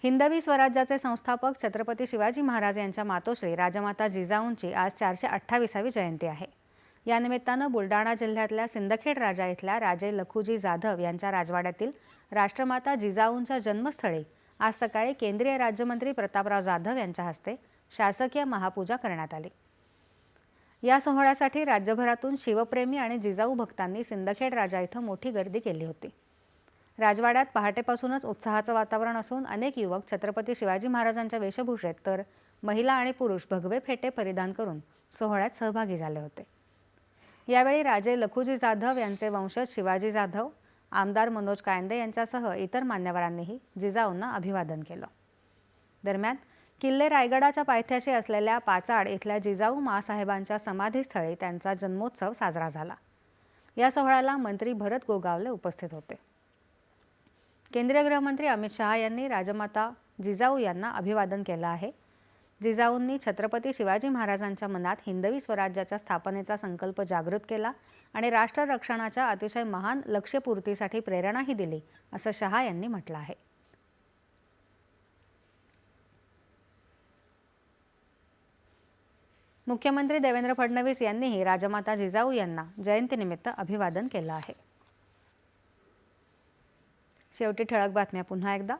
हिंदवी स्वराज्याचे संस्थापक छत्रपती शिवाजी महाराज यांच्या मातोश्री राजमाता जिजाऊंची आज 428वी जयंती आहे। या निमित्तानं बुलढाणा जिल्ह्यातल्या सिंदखेड राजा इथल्या राजे लखुजी जाधव यांच्या राजवाड्यातील राष्ट्रमाता जिजाऊंच्या जन्मस्थळी आज सकाळी केंद्रीय राज्यमंत्री प्रतापराव जाधव यांच्या हस्ते शासकीय महापूजा करण्यात आली। या सोहळ्यासाठी राज्यभरातून शिवप्रेमी आणि जिजाऊ भक्तांनी सिंदखेड राजा इथं मोठी गर्दी केली होती। राजवाड्यात पहाटेपासूनच उत्साहाचं वातावरण असून अनेक युवक छत्रपती शिवाजी महाराजांच्या वेशभूषेत तर महिला आणि पुरुष भगवे फेटे परिधान करून सोहळ्यात सहभागी झाले होते। यावेळी राजे लखुजी जाधव यांचे वंशज शिवाजी जाधव, आमदार मनोज कायंदे यांच्यासह इतर मान्यवरांनीही जिजाऊंना अभिवादन केलं। दरम्यान किल्ले रायगडाच्या पायथ्याशी असलेल्या पाचाड इथल्या जिजाऊ माँसाहेबांच्या समाधीस्थळी त्यांचा जन्मोत्सव साजरा झाला। या सोहळ्याला मंत्री भरत गोगावले उपस्थित होते। केंद्रीय गृहमंत्री अमित शहा यांनी राजमाता जिजाऊ यांना अभिवादन केलं आहे। जिजाऊंनी छत्रपती शिवाजी महाराजांच्या मनात हिंदवी स्वराज्याच्या स्थापनेचा संकल्प जागृत केला आणि राष्ट्र रक्षणाच्या अतिशय महान लक्ष्यपूर्तीसाठी प्रेरणाही दिली, असं शहा यांनी म्हटलं आहे। मुख्यमंत्री देवेंद्र फडणवीस यांनीही राजमाता जिजाऊ यांना जयंतीनिमित्त अभिवादन केलं आहे। शेवटी ठळक बातम्या पुन्हा एकदा।